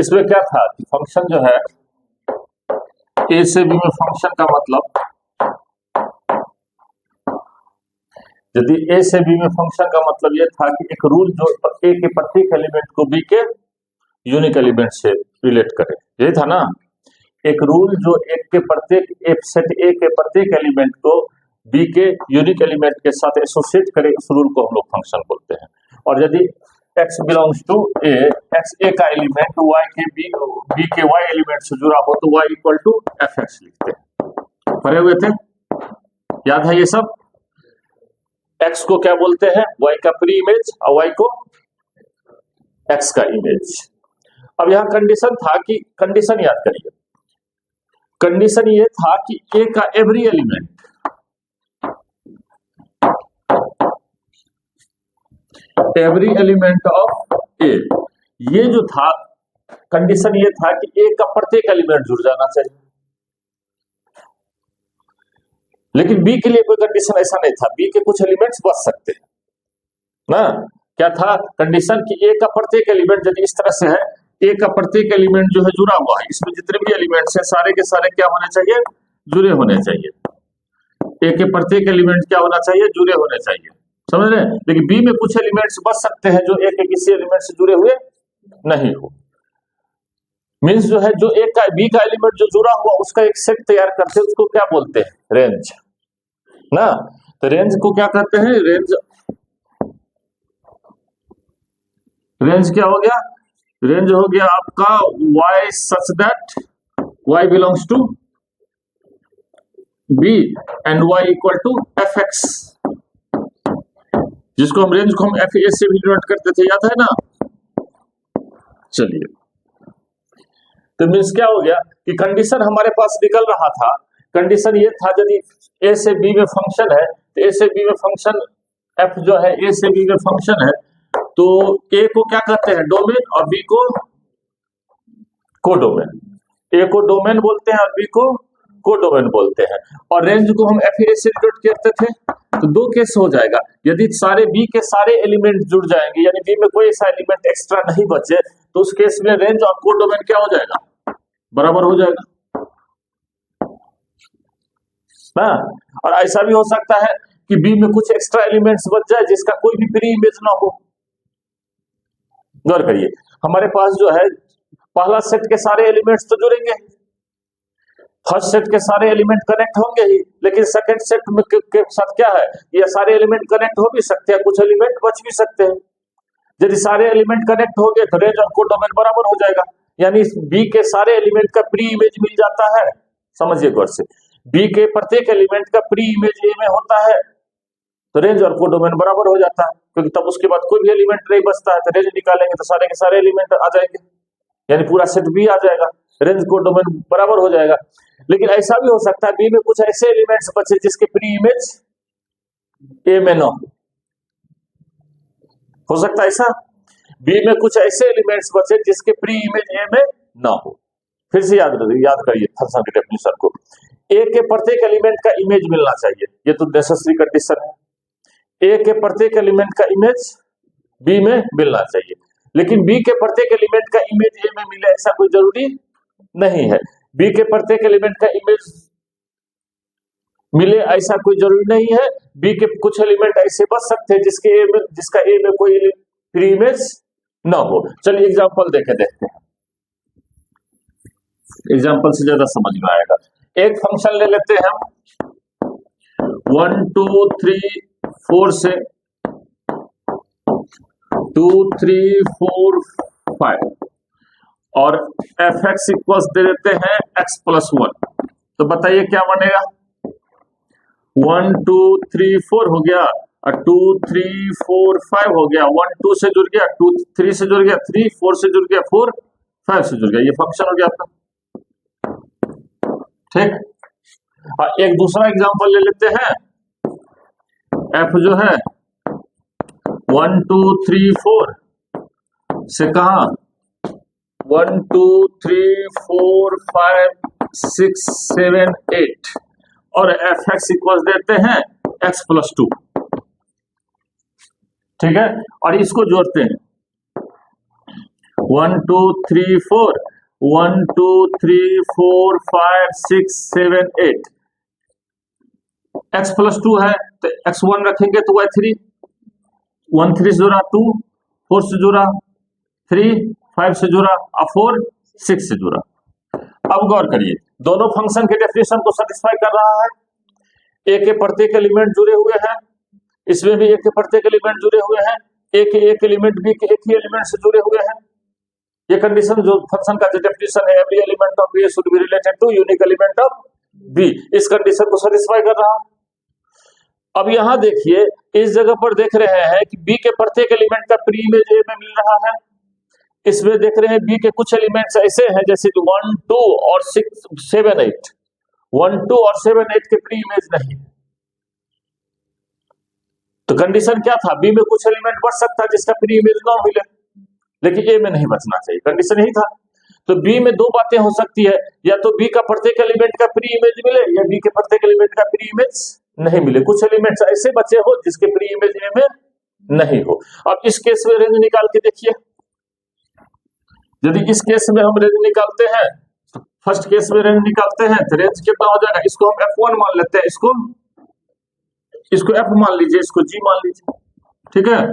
इसमें क्या था कि फंक्शन जो है ए से बी में फंक्शन का मतलब, यदि ए से बी में फंक्शन का मतलब यह था कि एक रूल जो ए के प्रत्येक एलिमेंट को बी के यूनिक एलिमेंट से रिलेट करे, यही था ना। एक रूल जो एक के प्रत्येक सेट ए के प्रत्येक एलिमेंट को बी के यूनिक एलिमेंट के साथ एसोसिएट करे, उस रूल को हम लोग फंक्शन बोलते हैं। और यदि x belongs to A, x A का एलिमेंट y के b के y एलिमेंट से जुड़ा हो तो y इक्वल टू fx लिखते हैं। पढ़े हुए थे, याद है ये सब। x को क्या बोलते हैं, y का प्री इमेज, और y को x का इमेज। अब यहां कंडीशन था कि, कंडीशन याद करिए, कंडीशन ये था कि a का every element, every element of A, ये जो था कंडीशन ये था कि ए का प्रत्येक एलिमेंट जुड़ जाना चाहिए। लेकिन बी के लिए कोई कंडीशन ऐसा नहीं था, बी के कुछ एलिमेंट्स बच सकते हैं ना। क्या था कंडीशन कि ए का प्रत्येक एलिमेंट यदि इस तरह से है, ए का प्रत्येक एलिमेंट जो है जुड़ा हुआ है, इसमें जितने भी एलिमेंट्स हैं सारे के सारे क्या होने चाहिए, जुड़े होने चाहिए। ए के प्रत्येक एलिमेंट क्या होना चाहिए, जुड़े होने चाहिए, समझ रहे हैं। लेकिन बी में कुछ एलिमेंट्स बच सकते हैं जो ए के किसी एलिमेंट से जुड़े हुए नहीं हो। मींस जो है, जो ए का बी का एलिमेंट जो जुड़ा हुआ उसका एक सेट तैयार करते हैं, उसको क्या बोलते हैं, रेंज ना। तो रेंज को क्या कहते हैं, रेंज क्या हो गया, रेंज हो गया आपका y such that y belongs to b and y equal to fx, जिसको हम रेंज को हम fa से भी डिनोट करते थे, याद है ना। चलिए, तो मींस क्या हो गया कि कंडीशन हमारे पास निकल रहा था, कंडीशन ये था यदि a से b में फंक्शन है तो a से b में फंक्शन f जो है a से b में फंक्शन है, तो a को क्या कहते हैं, डोमेन, और b को कोडोमेन। a को डोमेन बोलते हैं और b को कोडोमेन बोलते हैं। और रेंज को हम fa से डिनोट करते थे। तो दो केस हो जाएगा, यदि सारे b के सारे एलिमेंट जुड़ जाएंगे, यानी b में कोई ऐसा एलिमेंट एक्स्ट्रा नहीं बचे, तो उस केस में रेंज और कोडोमेन क्या हो जाएगा, बराबर हो जाएगा ना। और ऐसा भी हो सकता है कि b में कुछ एक्स्ट्रा एलिमेंट्स बच जाए जिसका कोई भी प्री इमेज ना हो। गौर करिए, हमारे पास जो है पहला सेट के सारे एलिमेंट्स तो जुड़ेंगे, फर्स्ट सेट के सारे एलिमेंट कनेक्ट होंगे ही, लेकिन सेकंड सेट में के साथ क्या है, ये सारे एलिमेंट कनेक्ट हो भी सकते हैं, कुछ एलिमेंट बच भी सकते हैं। यदि सारे एलिमेंट कनेक्ट हो गए तो रेंज और कोडोमेन बराबर हो जाएगा, यानी बी के सारे एलिमेंट का प्री इमेज मिल जाता है। समझिए गौर से, बी के प्रत्येक एलिमेंट का प्री इमेज ए में होता है, तो रेंज और कोडोमेन बराबर हो जाता है, क्योंकि तब उसके बाद कोई भी एलिमेंट नहीं बचता है, तो रेंज निकालेंगे तो सारे के सारे एलिमेंट आ जाएंगे, यानी पूरा सेट बी आ जाएगा, रेंज कोडोमेन बराबर हो जाएगा। लेकिन ऐसा भी हो सकता है बी में कुछ ऐसे एलिमेंट्स बचे जिसके प्री इमेज ए में न हो सकता है ऐसा, बी में कुछ ऐसे एलिमेंट्स बचे जिसके प्री इमेज ए में ना हो। फिर से याद करिए फंक्शन के डेफिनेशन को, ए के प्रत्येक एलिमेंट का इमेज मिलना चाहिए, ये तो नेसेसरी कंडीशन है। ए के प्रत्येक एलिमेंट का इमेज बी में मिलना चाहिए, लेकिन बी के प्रत्येक एलिमेंट का इमेज ए में मिले ऐसा कोई जरूरी नहीं है। बी के प्रत्येक एलिमेंट का इमेज मिले ऐसा कोई जरूरी नहीं है। बी के कुछ एलिमेंट ऐसे बच सकते हैं जिसका ए में कोई प्री इमेज ना हो। चलिए एग्जांपल देखते हैं, एग्जांपल से ज्यादा समझ में आएगा। एक फंक्शन ले लेते हैं हम 1 2 3 4 से 2 3 4 5 और fx इक्वल्स दे देते हैं x प्लस 1। तो बताइए क्या बनेगा, 1 2 3 4 हो गया और 2 3 4 5 हो गया, 1 2 से जुड़ गया, 2 3 से जुड़ गया, 3 4 से जुड़ गया, 4 5 से जुड़ गया, ये फंक्शन हो गया आपका। ठीक, और एक दूसरा एग्जांपल ले लेते हैं, f जो है 1 2 3 4 से कहा 1 2 3 4 5 6 7 8 और fx इक्वल्स देते हैं x प्लस 2। ठीक है, और इसको जोड़ते हैं 1 2 3 4 1 2 3 4 5 6 7 8 x प्लस 2 है तो x1 रखेंगे तो y3 1 3 से जुड़ा 2 4 से जुड़ा 3 5 से जुड़ा और 4 6 से जुड़ा। अब गौर करिए दोनों फंक्शन के डेफिनेशन को सेटिस्फाई कर रहा है। ए के प्रत्येक एलिमेंट जुड़े हुए हैं, इसमें भी ए के प्रत्येक एलिमेंट जुड़े हुए हैं, ए के एक एलिमेंट बी के एक ही एलिमेंट से जुड़े हुए हैं। ये कंडीशन जो फंक्शन का जो डेफिनेशन है every element of A should be related to unique element of B, इस कंडीशन को सेटिस्फाई कर रहा है। अब यहां देखिए इस जगह पर देख रहे हैं कि बी के प्रत्येक एलिमेंट का प्री इमेज ए में मिल रहा है। इसमें देख रहे हैं बी के कुछ एलिमेंट्स ऐसे हैं जैसे 1 2 और 6 7 8 1 2 और 7 8 के प्री इमेज नहीं। तो कंडीशन क्या था, बी में कुछ एलिमेंट बच सकता है जिसका प्री इमेज ना मिले, लेकिन ए में नहीं बचना चाहिए, कंडीशन यही था। तो बी में दो बातें हो सकती है, या तो बी का प्रत्येक एलिमेंट का प्री इमेज मिले या बी के प्रत्येक एलिमेंट का प्री इमेज नहीं मिले। कुछ एलिमेंट्स ऐसे बचे हो जिसके प्री इमेज ए में नहीं हो। अब इस केस में रेंज निकाल के देखिए, यदि इस केस में हम रेंज निकालते हैं, फर्स्ट केस में रेंज निकालते हैं तो रेंज कितना हो जाएगा, इसको हम f1 मान लेते हैं, इसको f मान लीजिए, इसको g मान लीजिए, ठीक है।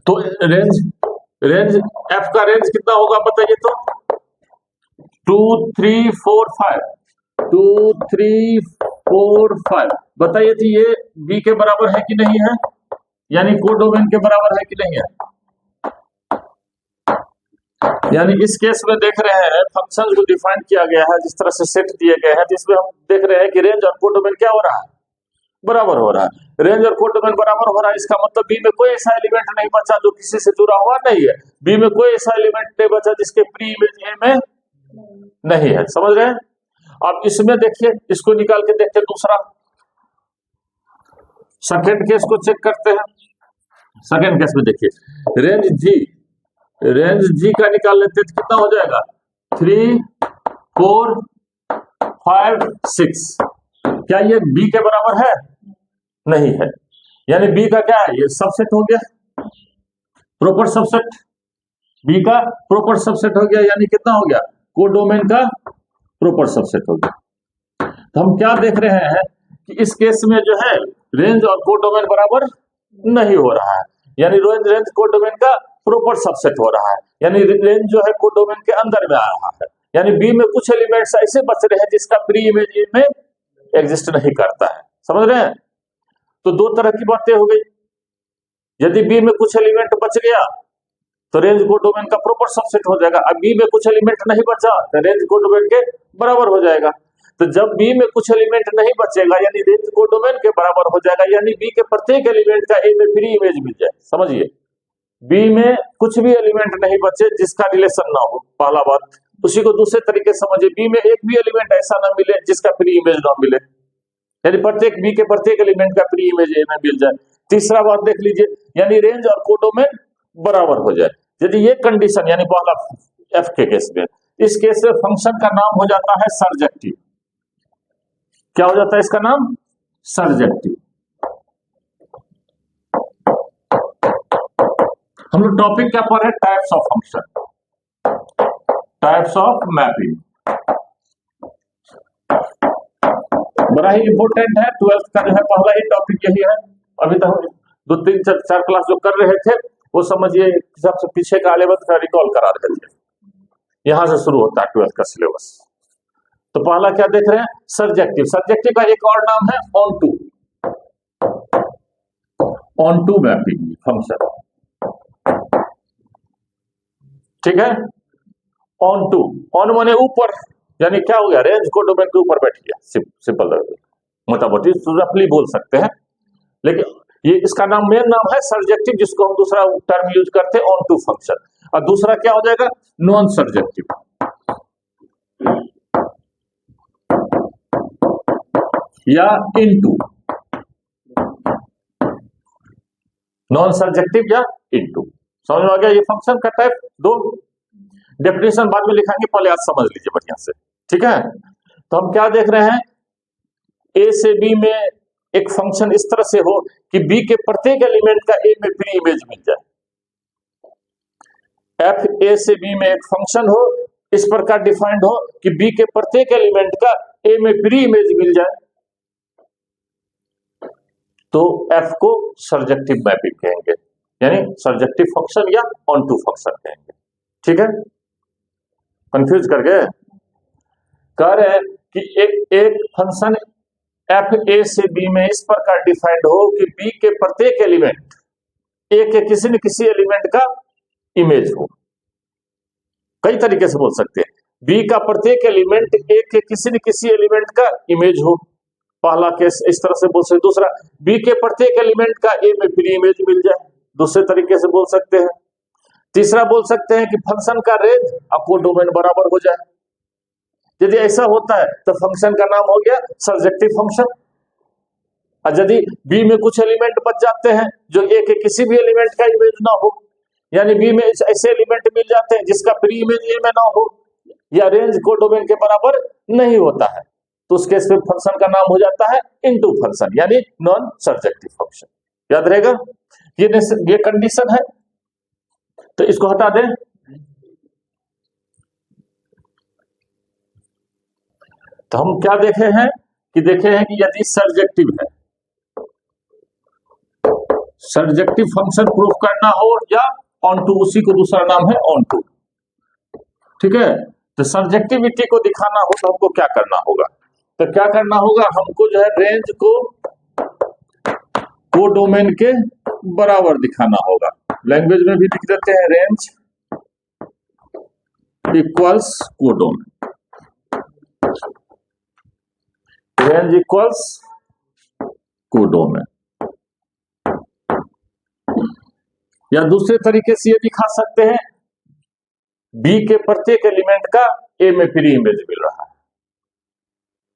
तो रेंज f का रेंज कितना होगा बताइए तो 2 3 4 5 2 3 4 5 बताइए तो ये b के बराबर है कि नहीं है, यानी कोडोमेन के बराबर है कि नहीं है। यानी इस केस में देख रहे हैं फंक्शन को डिफाइन किया गया है, जिस तरह से सेट दिए गए हैं, जिसमें हम देख रहे हैं कि रेंज और कोडोमेन क्या हो रहा है, बराबर हो रहा है। रेंज और कोडोमेन बराबर हो रहा है, इसका मतलब बी में कोई ऐसा एलिमेंट नहीं बचा जो किसी से जुड़ा हुआ नहीं है। बी में कोई ऐसा एलिमेंट नहीं बचा जिसके प्री इमेज ए में नहीं है, समझ रहे हैं। अब इसमें देखिए, इसको निकाल के देखते हैं, दूसरा सेकेंड केस को चेक करते हैं। सेकेंड केस में देखिए रेंज जी का निकाल लेते हैं तो कितना हो जाएगा 3 4 5 6। क्या ये बी के बराबर है, नहीं है, यानी बी का क्या है, ये सबसेट हो गया, प्रॉपर सबसेट, बी का प्रॉपर सबसेट हो गया, यानी कितना हो गया, कोडोमेन का प्रॉपर सबसेट हो गया। तो हम क्या देख रहे हैं कि इस केस में जो है रेंज और कोडोमेन बराबर नहीं हो रहा है, यानी रेंज कोडोमेन का प्रॉपर सबसेट हो रहा है, यानी रेंज जो है कोडोमेन के अंदर में आ रहा है। यानी बी में कुछ एलिमेंट्स ऐसे बच रहे हैं जिसका प्री इमेज ए में एग्जिस्ट नहीं करता है, समझ रहे हैं। तो दो तरह की बातें हो गई, यदि बी में कुछ एलिमेंट बच गया तो रेंज कोडोमेन का प्रॉपर सबसेट हो जाएगा। अब बी में कुछ एलिमेंट नहीं बचा तो रेंज कोडोमेन के बराबर हो जाएगा। तो जब बी में कुछ एलिमेंट नहीं बचेगा यानी रेंज कोडोमेन के बराबर हो जाएगा, यानी बी के प्रत्येक एलिमेंट का ए में प्री इमेज मिल जाए। समझिए, बी में कुछ भी एलिमेंट नहीं बचे जिसका रिलेशन ना हो, पहला बात। उसी को दूसरे तरीके से समझिए, बी में एक भी एलिमेंट ऐसा ना मिले जिसका प्री इमेज ना मिले, यानी प्रत्येक बी के प्रत्येक एलिमेंट का प्री इमेज ए में मिल जाए। तीसरा बात देख लीजिए, यानी रेंज और कोडोमेन बराबर हो जाए। यदि ये कंडीशन, यानी पहला एफ के केस में, इस केस में फंक्शन का नाम हो जाता है सर्जेक्टिव। क्या हो जाता है इसका नाम, सर्जेक्टिव। हम लोग टॉपिक क्या पढ़ रहे हैं, types of function, types of mapping. बड़ा ही इंपॉर्टेंट है, 12th का जो है पहला ही टॉपिक यही है। अभी तक हम 2 3 4 क्लास जो कर रहे थे वो समझिए सबसे पीछे का 11th का रिकॉल करा रहे थे, यहां से शुरू होता है 12th का सिलेबस। तो पहला क्या देख रहे हैं, सर्जेक्टिव। सर्जेक्टिव का एक और नाम है ऑन टू मैपिंग फंक्शन, ठीक है। ऑन माने ऊपर, यानी क्या हो गया, रेंज कोडोमेन के ऊपर बैठ गया, सिंपल मोटा मोटी रफली बोल सकते हैं। लेकिन ये इसका नाम, मेन नाम है सर्जेक्टिव, जिसको हम दूसरा टर्म यूज करते हैं ऑन टू फंक्शन। और दूसरा क्या हो जाएगा, नॉन सर्जेक्टिव। या इनटू, नॉन सर्जेक्टिव या इनटू। समझ में आ गया ये फंक्शन का टाइप। दो डेफिनेशन बाद में लिखाएंगे, पहले आज समझ लीजिए बढ़िया से, ठीक है। तो हम क्या देख रहे हैं, ए से बी में एक फंक्शन इस तरह से हो कि बी के प्रत्येक एलिमेंट का ए में प्री इमेज मिल जाए। एफ ए से बी में एक फंक्शन हो, इस प्रकार डिफाइंड हो कि बी के प्रत्येक एलिमेंट का ए में प्री इमेज मिल जाए, तो एफ को सर्जेक्टिव मैपिंग कहेंगे, यानी सर्जेक्टिव फंक्शन या ऑन टू फंक्शन कहेंगे। ठीक है, कंफ्यूज कर गए? कह रहे हैं कि एक फंक्शन एफ ए से बी में इस प्रकार डिफाइंड हो कि बी के प्रत्येक एलिमेंट ए के किसी न किसी एलिमेंट का इमेज हो। कई तरीके से बोल सकते हैं, बी का प्रत्येक एलिमेंट ए के किसी न किसी एलिमेंट का इमेज हो, पहला केस इस तरह से बोल सकते। दूसरा, बी के प्रत्येक एलिमेंट का ए में प्री इमेज मिल जाए, दूसरे तरीके से बोल सकते हैं। तीसरा बोल सकते हैं कि फंक्शन का रेंज और कोडोमेन बराबर हो जाए। यदि ऐसा होता है तो फंक्शन का नाम हो गया सर्जेक्टिव फंक्शन। और यदि बी में कुछ एलिमेंट बच जाते हैं जो ए के किसी भी एलिमेंट का इमेज ना हो, यानी बी में ऐसे एलिमेंट मिल जाते हैं जिसका प्री इमेज ए में ना हो या रेंज कोडोमेन के बराबर नहीं होता है, तो उस केस में फंक्शन का नाम हो जाता है इनटू फंक्शन, यानी नॉन सर्जेक्टिव फंक्शन। याद रहेगा, ये कंडीशन है, तो इसको हटा दें। तो हम क्या देखे हैं कि यदि सर्जेक्टिव है, सर्जेक्टिव फंक्शन प्रूफ करना हो या ऑन टू, उसी को दूसरा नाम है ऑन टू। ठीक है, तो सर्जेक्टिविटी को दिखाना हो तो हमको क्या करना होगा? तो क्या करना होगा, हमको जो है रेंज को कोडोमेन के बराबर दिखाना होगा। लैंग्वेज में भी लिख देते हैं, range equals codomain, range equals codomain. या दूसरे तरीके से ये दिखा सकते हैं, बी के प्रत्येक एलिमेंट का ए में प्री इमेज मिल रहा है।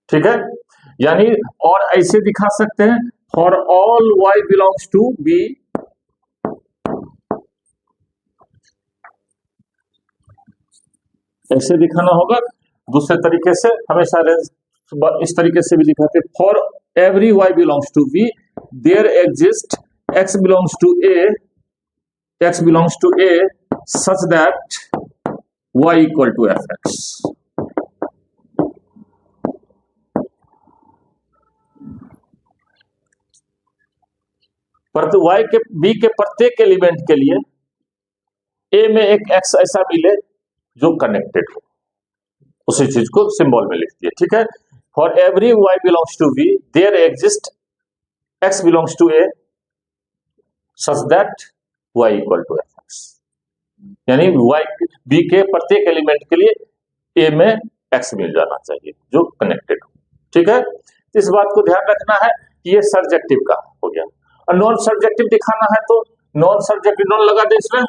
ठीक है, यानी और ऐसे दिखा सकते हैं, for all y belongs to B, ऐसे दिखाना होगा। दूसरे तरीके से हमेशा रेंज इस तरीके से भी दिखाते, for every y belongs to B there exist x belongs to A, x belongs to A such that y equal to fx। परंतु y के b के प्रत्येक एलिमेंट के लिए A में एक x ऐसा मिले जो कनेक्टेड हो, उसी चीज को सिंबल में लिख दिए। ठीक है, for every y belongs to B there exist x belongs to A such that y equal to fx, यानी y b के प्रत्येक एलिमेंट के लिए a में x मिल जाना चाहिए जो कनेक्टेड हो। ठीक है, इस बात को ध्यान रखना है कि ये सर्जेक्टिव का हो गया। और नॉन सर्जेक्टिव दिखाना है तो नॉन सर्जेक्टिव, नॉन लगा दे इसमें,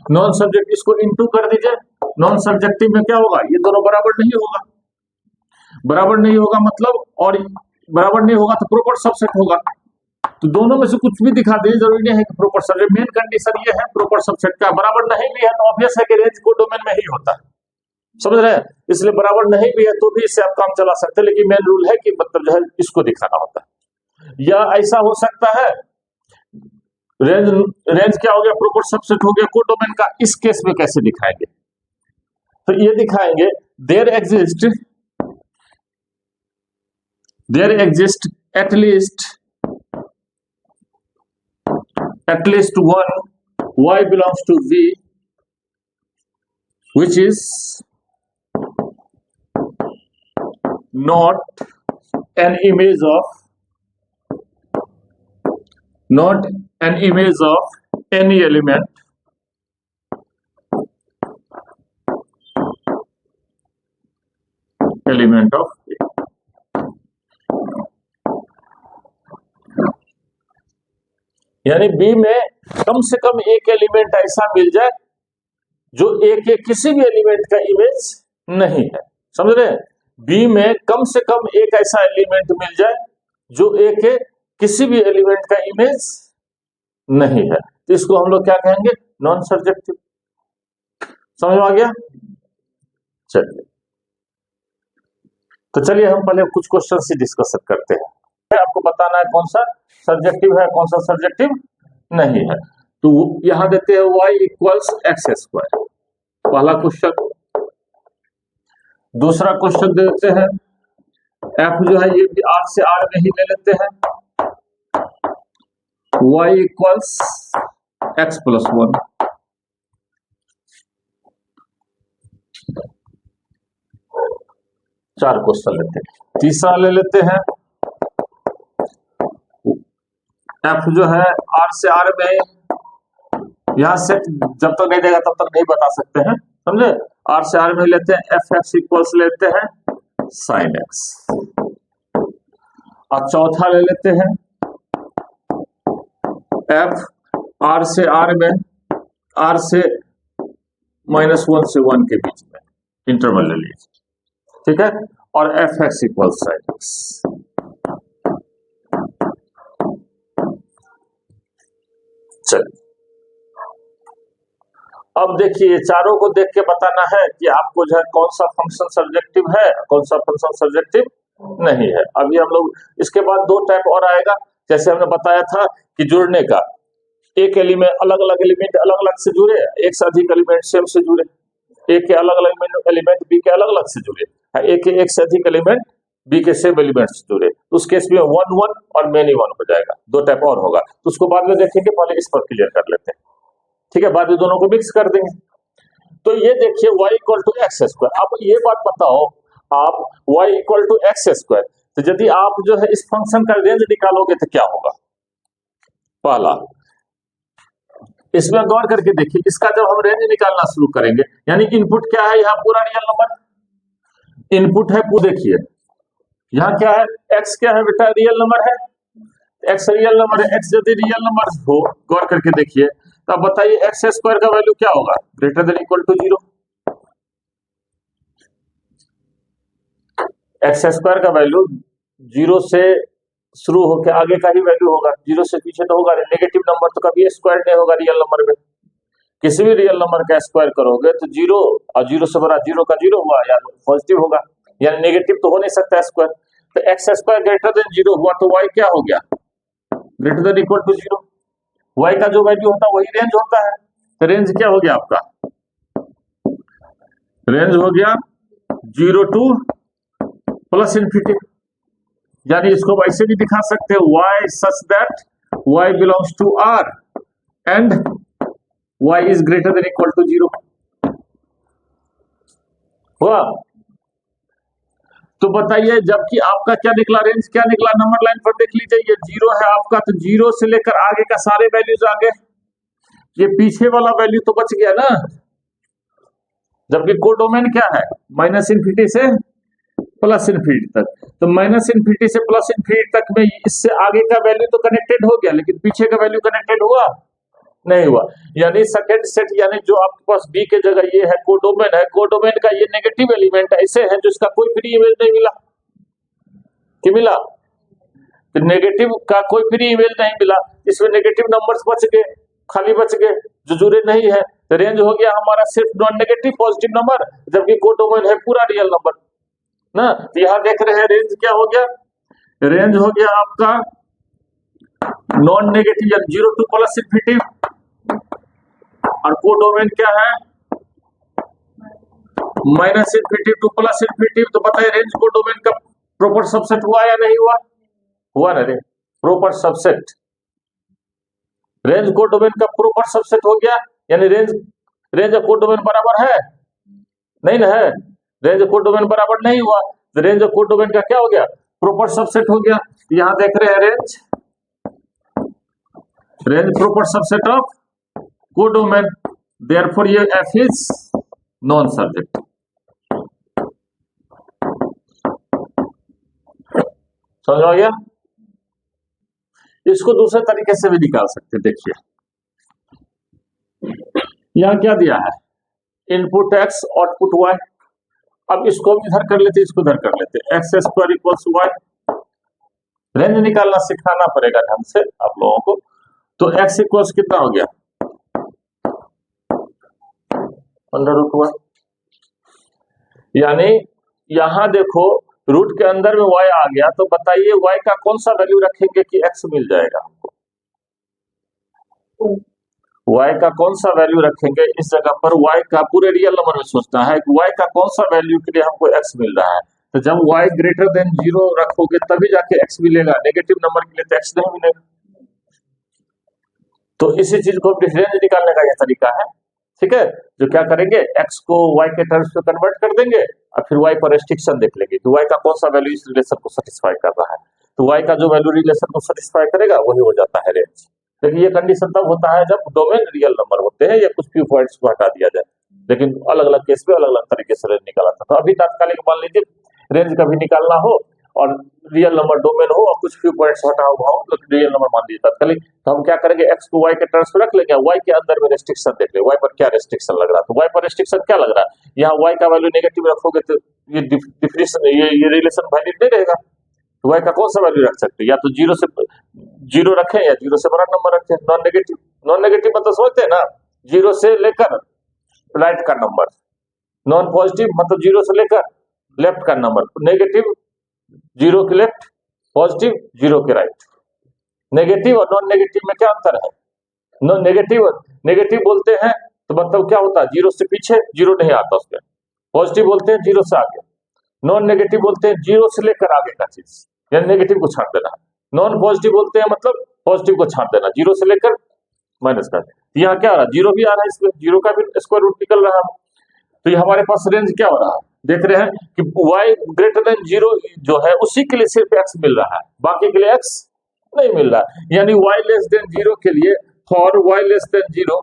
नॉन सर्जेक्टिव इसको इनटू कर दीजिए। नॉन सर्जेक्टिव में क्या होगा, ये दोनों बराबर नहीं होगा, बराबर नहीं होगा मतलब, और बराबर नहीं होगा तो प्रॉपर सबसेट होगा। तो दोनों में से कुछ भी दिखा दे, जरूरी नहीं है कि प्रॉपर सबसेट। मेन कंडीशन ये है प्रॉपर सबसेट का, बराबर नहीं भी है तो ऑब्वियस है कि रेंज कोडोमेन में ही होता है, समझ रहे हैं? इसलिए बराबर नहीं भी है तो भी इससे आप काम चला सकते हैं, लेकिन मेन रूल है कि मतलब जो है इसको दिखाना होता है। या ऐसा हो सकता है, रेंज क्या हो गया, प्रॉपर सबसेट हो गया कोडोमेन का, इस केस में कैसे दिखाएंगे? तो ये दिखाएंगे, there exist at least one y belongs to V which is not an image of any element of A। यानी बी में कम से कम एक एलिमेंट ऐसा मिल जाए जो ए के किसी भी एलिमेंट का इमेज नहीं है, समझ रहे हैं? बी में कम से कम एक ऐसा एलिमेंट मिल जाए जो ए के किसी भी एलिमेंट का इमेज नहीं है, तो इसको हम लोग क्या कहेंगे, नॉन सर्जेक्टिव। समझ में आ गया? चलिए, तो चलिए हम पहले कुछ क्वेश्चन से डिस्कस करते हैं। आपको बताना है कौन सा सर्जेक्टिव है, कौन सा सर्जेक्टिव नहीं है। तो यहां देते हैं y इक्वल्स एक्स स्क्वायर, पहला क्वेश्चन। दूसरा क्वेश्चन देते हैं f जो है ये भी r से r में ही ले लेते हैं, y इक्वल्स एक्स प्लस 1। चार क्वेश्चन लेते हैं। तीसरा ले लेते हैं f जो है r से r में, यहां से जब तक नहीं देगा तब तक नहीं बता सकते हैं, समझे। r से r में लेते हैं एफ एक्स इक्वल्स लेते हैं साइन एक्स। और चौथा ले लेते हैं f r से r में, r से -1 से 1 के बीच में इंटरवल ले लीजिए, ठीक है। और f x equals sine x. चलिए अब देखिए, ये चारों को देख के बताना है कि आपको जो है कौन सा फंक्शन सब्जेक्टिव है, कौन सा फंक्शन सब्जेक्टिव नहीं है। अभी हम लोग इसके बाद दो टाइप और आएगा, जैसे हमने बताया था कि जुड़ने का, एक एलिमेंट अलग अलग एलिमेंट अलग अलग से जुड़े, एक से अधिक एलिमेंट सेम से जुड़े, एक के अलग अलग एलिमेंट बी के अलग अलग से जुड़े, एक से अधिक एलिमेंट बी के सेम एलिमेंट से जुड़े, तो उस केस में 1 1 और मेनी 1 हो जाएगा। दो टाइप और होगा, तो उसको बाद में देखेंगे, पहले इस पर क्लियर कर लेते हैं, ठीक है। बाद में दोनों को मिक्स कर देंगे। तो ये देखिए y equal to x square. अब ये बात बताओ, आप y equal to x square, तो यदि आप जो है इस फंक्शन का रेंज निकालोगे तो क्या होगा? पहला, इसमें गौर करके देखिए, इसका जब हम रेंज निकालना शुरू करेंगे, यानी इनपुट क्या है, यहाँ पूरा रियल नंबर इनपुट है, पूरा देखिए यहाँ क्या है, x क्या है बेटा, रियल नंबर है, x रियल नंबर है। x यदि रियल नंबर हो, गौर करके देखिए, तो अब बताइए एक्स स्क्वायर का वैल्यू क्या होगा, greater than equal to 0। X square का वैल्यू 0 से शुरू होकर आगे का ही वैल्यू होगा, 0 से पीछे तो होगा। नेगेटिव नंबर तो कभी स्क्वायर नहीं होगा रियल नंबर में। किसी भी रियल नंबर का स्क्वायर करोगे तो 0 और 0 से बड़ा 0 का 0 हुआ, या पॉजिटिव होगा, यानी नेगेटिव तो हो नहीं सकता स्क्वायर। तो एक्स स्क्वायर ग्रेटर देन 0 हुआ तो y क्या हो गया, greater than equal to 0। y का जो वैल्यू होता है वही रेंज होता है। तो रेंज क्या हो गया आपका, रेंज हो गया 0 टू प्लस इन्फिनिटी। यानी इसको वैसे भी दिखा सकते हैं, y such that y belongs to r and y is greater than equal to 0 हुआ। तो बताइए, जबकि आपका क्या निकला, रेंज क्या निकला, नंबर लाइन पर देख लीजिए, ये 0 है आपका, तो 0 से लेकर आगे का सारे वैल्यूज आ गए, ये पीछे वाला वैल्यू तो बच गया ना। जबकि कोडोमेन क्या है, माइनस इन्फिनिटी से प्लस इन्फिनिटी तक, तो माइनस इन्फिनिटी से प्लस इन्फिनिटी तक में इससे आगे का वैल्यू तो कनेक्टेड हो गया, लेकिन पीछे का वैल्यू कनेक्टेड हुआ नहीं हुआ। यानी सेकंड सेट, यानी जो आपके पास बी के जगह ये है कोडोमेन है, कोडोमेन का ये नेगेटिव एलिमेंट ऐसे है जिसका कोई फ्री इमेज नहीं मिला, कि मिला, तो नेगेटिव का कोई फ्री इमेज नहीं मिला, इसमें नेगेटिव नंबर्स बच गए, खाली बच गए जो जुड़े नहीं है। तो रेंज हो गया हमारा सिर्फ नॉन नेगेटिव पॉजिटिव नंबर, जबकि कोडोमेन है पूरा रियल नंबर ना। तो यहां देख रहे हैं रेंज क्या हो गया, रेंज हो गया आपका नॉन नेगेटिव या 0 टू प्लस इन्फिनिटी, और कोडोमेन क्या है, minus infinity two plus infinity. तो बताइए रेंज कोडोमेन का प्रॉपर सबसेट हुआ या नहीं हुआ, हुआ ना रे, प्रॉपर सबसेट, रेंज कोडोमेन का प्रॉपर सबसेट हो गया। यानी रेंज कोडोमेन बराबर है नहीं ना, है रेंज कोडोमेन बराबर नहीं हुआ, तो रेंज कोडोमेन का क्या हो गया, प्रॉपर सबसेट हो गया। यहां देख रहे हैं range proper subset of codomain, therefore ये एफ इज नॉन सब्जेक्ट। समझ आ गया। इसको दूसरे तरीके से भी निकाल सकते, देखिए यहां क्या दिया है, इनपुट x आउटपुट y। अब इसको हम इधर कर लेते, इसको इधर कर लेते, x square equals y। Range निकालना सिखाना पड़ेगा ढंग से आप लोगों को। तो x इक्वल्स कितना हो गया, √1। यानी यहां देखो रूट के अंदर में y आ गया, तो बताइए y का कौन सा वैल्यू रखेंगे कि x मिल जाएगा हमको, y का कौन सा वैल्यू रखेंगे इस जगह पर, y का पूरे रियल नंबर में सोचना है कि y का कौन सा वैल्यू के लिए हमको x मिल रहा है। तो जब y ग्रेटर देन 0 रखोगे तभी जाके x मिलेगा, नेगेटिव नंबर के लिए तो x नहीं मिलेगा। तो इसी चीज को रेंज निकालने का यह तरीका है, ठीक है। जो क्या करेंगे, x को y के टर्म्स में कन्वर्ट कर देंगे और फिर y पर रेस्ट्रिक्शन देख लेंगे कि y का कौन सा वैल्यू इस रिलेशन को सेटिस्फाई कर रहा है। तो y का जो वैल्यू रिलेशन को सेटिस्फाई करेगा वही हो जाता है रेंज। लेकिन ये कंडीशन तब होता है जब डोमेन रियल नंबर होते हैं या कुछ फ्यू पॉइंट्स को हटा दिया जाए, लेकिन अलग अलग केस में अलग अलग तरीके से रेंज निकाला था। तो अभी तात्कालिक मान लीजिए रेंज कभी निकालना हो और रियल नंबर डोमेन हो और कुछ फ्यू पॉइंट्स हटा हुआ हो तो रियल नंबर मान लीजिए तात्कालिक, तो हम क्या करेंगे, x को y के टर्म्स में रख लेंगे, y के अंदर में रेस्ट्रिक्शन देख ले, y पर क्या रेस्ट्रिक्शन लग रहा है। तो y पर रेस्ट्रिक्शन क्या लग रहा है, यहाँ y का वैल्यू नेगेटिव रखोगे तो ये डिफरेंस ये रिलेशन वैलिड नहीं रहेगा। तो y का कौन सा वैल्यू रख सकते हैं, या तो जीरो रखें या जीरो से बड़ा नंबर रखें। नॉन नेगेटिव मतलब समझते हैं ना, जीरो से लेकर राइट का नंबर, नॉन पॉजिटिव मतलब जीरो से लेकर लेफ्ट का नंबर, नेगेटिव जीरो के लेफ्ट, पॉजिटिव जीरो के राइट। नेगेटिव और नॉन नेगेटिव में क्या अंतर है, नॉन नेगेटिव बोलते हैं तो मतलब क्या होता है, जीरो से पीछे, जीरो नहीं आता उसमें। पॉजिटिव बोलते हैं जीरो से आगे, नॉन नेगेटिव बोलते हैं जीरो से लेकर आगे का चीज, यानी नेगेटिव को छाट देना। नॉन पॉजिटिव बोलते हैं मतलब पॉजिटिव को छाट देना, जीरो से लेकर माइनस कर। यहाँ क्या आ रहा है, जीरो भी आ रहा है, इसमें जीरो का भी स्क्वायर रूट निकल रहा है। तो ये हमारे पास रेंज क्या हो रहा है, देख रहे हैं कि y ग्रेटर देन 0 जो है उसी के लिए सिर्फ x मिल रहा है, बाकी के लिए x नहीं मिल रहा है। यानी y लेस देन 0 के लिए, फॉर y लेस देन 0,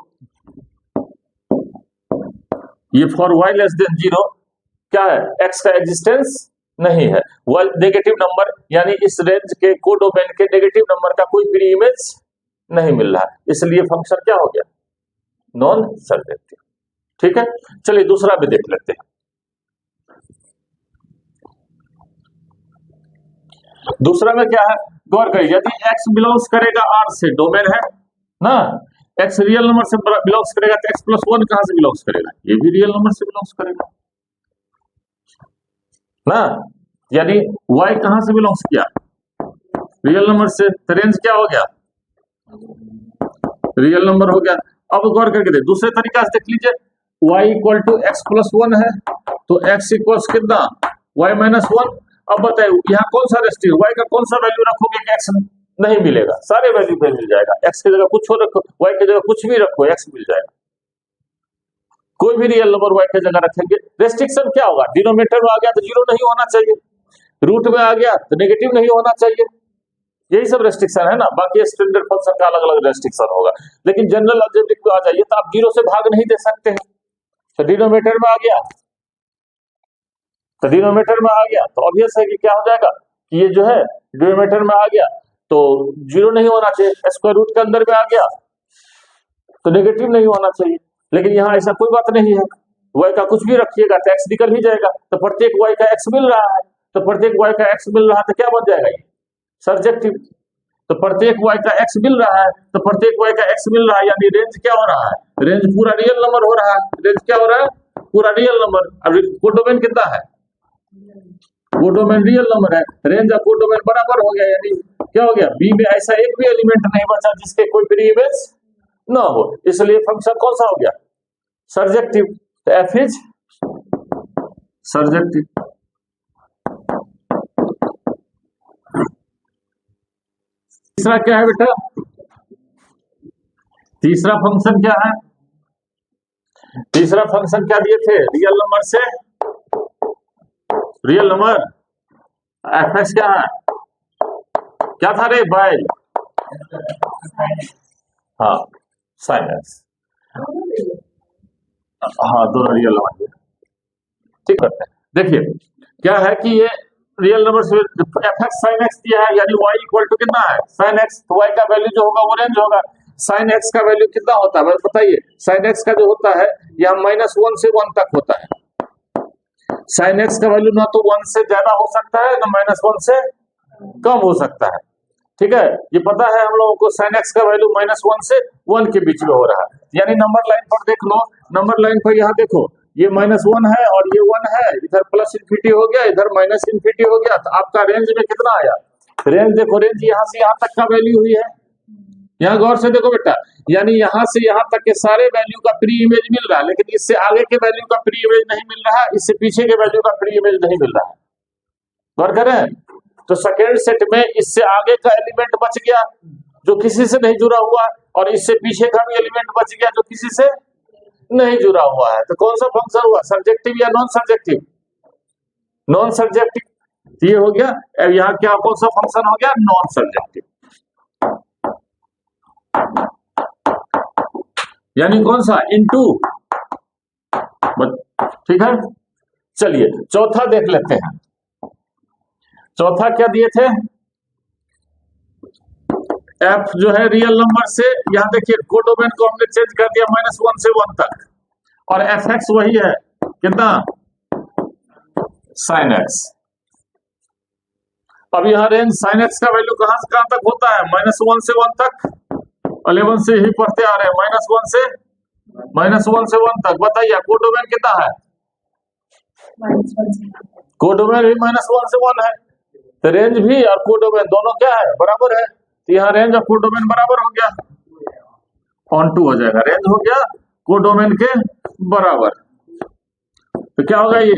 ये फॉर y लेस देन 0 क्या है, x का एग्जिस्टेंस नहीं है। नेगेटिव नंबर यानी इस रेंज के कोडोमेन के नेगेटिव नंबर का कोई प्री इमेज नहीं मिल रहा है, इसलिए फंक्शन क्या हो गया, नॉन सर्जेक्टिव। ठीक है, चलिए दूसरा भी देख लेते हैं। दूसरा में क्या है, गौर करिए, यदि x बिलोंग्स करेगा R से, डोमेन है ना, x रियल नंबर से बिलोंग्स करेगा तो x प्लस 1 कहां से बिलोंग्स करेगा, ये भी रियल नंबर से बिलोंग्स करेगा ना। यानी y कहां से बिलोंग्स किया, रियल नंबर से, तो रेंज क्या हो गया, रियल नंबर हो गया। अब गौर करके देख, दूसरे तरीका से देख लीजिए, y equal to x plus 1 है तो x इक्वल्स कितना, y माइनस 1। अब बताइए यहाँ कौन सा रेस्ट्रिक्ट, y का कौन सा वैल्यू रखोगे कि x नहीं मिलेगा, सारे वैल्यू पे मिल जाएगा। x की जगह कुछ और रखो, y की जगह कुछ भी रखो, x मिल जाएगा। कोई भी रियल नंबर y की जगह रखेंगे, रेस्ट्रिक्शन क्या होगा, डिनोमिनेटर में आ गया तो जीरो नहीं होना चाहिए, रूट में आ गया तो नेगेटिव नहीं होना चाहिए, यही सब रेस्ट्रिक्शन है ना। बाकी स्टैंडर्ड फंक्शन का अलग अलग रेस्ट्रिक्शन होगा, लेकिन जनरल ऑब्जेक्टिव पे आ जाइए तो आप जीरो से भाग नहीं दे सकते हैं। तो डिनोमिनेटर में आ गया तो ऑब्वियस है कि क्या हो जाएगा कि ये जो है डिनोमिनेटर में आ गया तो जीरो नहीं होना चाहिए, स्क्वायर रूट के अंदर में आ गया तो नेगेटिव नहीं होना चाहिए। लेकिन यहाँ ऐसा कोई बात नहीं है, y का कुछ भी रखिएगा तो x निकल ही जाएगा। तो प्रत्येक y का x मिल रहा है, तो प्रत्येक y का x मिल रहा है तो क्या बन जाएगा, ये सर्जेक्टिव। तो प्रत्येक y का x मिल रहा है तो प्रत्येक y का x मिल रहा है, यानी रेंज क्या हो रहा है, रेंज पूरा रियल नंबर हो रहा है। रेंज क्या हो रहा है, पूरा रियल नंबर। अब कोडोमेन कितना है, कोडोमेन रियल नंबर है, रेंज और कोडोमेन बराबर हो गया, यानी क्या हो गया, बी में ऐसा एक भी एलिमेंट नहीं बचा जिसके कोई प्री इमेज ना हो, इसलिए फंक्शन कौन सा हो गया, सर्जेक्टिव। तो एफ इज सर्जेक्टिव। तीसरा क्या है बेटा, तीसरा फंक्शन क्या है, तीसरा फंक्शन क्या दिए थे, रियल नंबर से रियल नंबर, एफ एक्स क्या है, क्या था रे बाय, हाँ साइन एक्स, हाँ दोनों रियल नंबर, ठीक करते हैं। देखिए क्या है कि ये रियल नंबर से एफ एक्स साइन एक्स दिया है, यानी y इक्वल टू कितना है, साइन एक्स, तो y का वैल्यू जो होगा वो रेंज होगा। साइन एक्स का वैल्यू कितना होता है बताइए, साइन एक्स का जो होता है यह -1 से 1 तक होता है। साइन एक्स का वैल्यू ना तो 1 से ज्यादा हो सकता है ना -1 से कम हो सकता है, ठीक है। ये पता है हम लोगों को, साइन एक्स का वैल्यू -1 से 1 के बीच में हो रहा है। यानी नंबर लाइन पर देख लो, नंबर लाइन पर यहाँ देखो, ये -1 है और ये 1 है, इधर प्लस इन्फिनिटी हो गया, इधर माइनस इन्फिनिटी हो गया, तो आपका रेंज में कितना आया, रेंज देखो, रेंज यहाँ से यहाँ तक का वैल्यू हुई है, यहाँ गौर से देखो बेटा, यानी यहाँ से यहाँ तक के सारे वैल्यू का प्री इमेज मिल रहा है, लेकिन इससे आगे के वैल्यू का प्री इमेज नहीं मिल रहा है, इससे पीछे के वैल्यू का प्री इमेज नहीं मिल रहा है। गौर करें तो सेकेंड सेट में इससे आगे का एलिमेंट बच गया जो किसी से नहीं जुड़ा हुआ, और इससे पीछे का भी एलिमेंट बच गया जो किसी से नहीं जुड़ा हुआ है। तो कौन सा फंक्शन हुआ, सर्जेक्टिव या नॉन सर्जेक्टिव? Non surjective. ये हो गया। अब यहाँ क्या कौन सा फंक्शन हो गया, नॉन सर्जेक्टिव। यानी कौन सा, इनटू। ठीक है, चलिए चौथा देख लेते हैं। चौथा क्या दिए थे, एफ जो है रियल नंबर से, यहां देखिए कोडोमेन को हमने चेंज कर दिया -1 से 1 तक, और एफ एक्स वही है, कितना, साइन एक्स। अब यहाँ रेंज साइन एक्स का वैल्यू कहां से कहां तक होता है, -1 से 1 तक। 11 से ही पढ़ते आ रहे हैं, -1 से 1 तक। बताइए कोडोमेन कितना है, कोडोमेन भी -1 से 1 है, तो रेंज भी और कोडोमेन दोनों क्या है, बराबर है। तो यहाँ रेंज और कोडोमेन बराबर हो गया, ऑन टू हो जाएगा, रेंज हो गया कोडोमेन के बराबर, तो क्या होगा ये,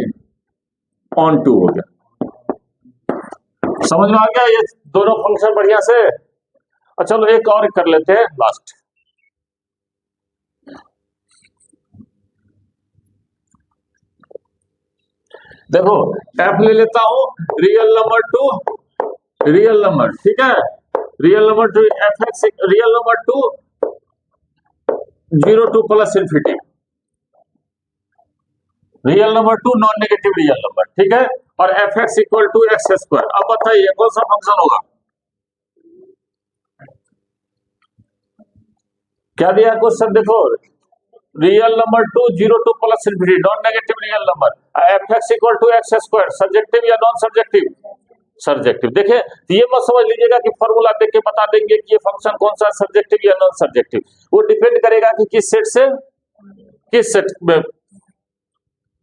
ऑन टू हो गया। समझ में आ गया ये दोनों फंक्शन बढ़िया से। और चलो एक और कर लेते हैं लास्ट। देखो एफ ले लेता हूं real number to, real number, ठीक है, real number to f x, real number to 0 to plus infinity, real number to non negative real number, ठीक है, और f x equal to x square. अब बताइए कौन सा फंक्शन होगा, क्या दिया क्वेश्चन, देखो real number to 0 to plus infinity non negative real number, f x equal to x square, subjective या नॉन सब्जेक्टिव, सब्जेक्टिव। देखे ये मत समझ लीजिएगा कि फॉर्मूला देख के बता देंगे कि ये फंक्शन कौन सा सब्जेक्टिव या नॉन सब्जेक्टिव, वो डिपेंड करेगा कि किस सेट से किस सेट में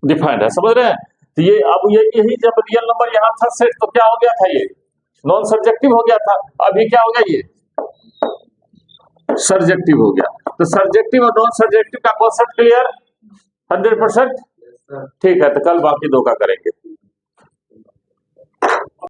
डिफाइंड है, समझ रहे हैं। तो ये अब ये यही जब रियल नंबर यहाँ था सेट, तो क्या हो गया था, ये नॉन सब्जेक्टिव हो गया था, अभी क्या हो गया, ये सब्जेक्टिव हो गया। तो सब्जेक्टिव और नॉन सब्जेक्टिव का कॉन्सेप्ट क्लियर 100%, ठीक है। तो कल बाकी दो का करेंगे।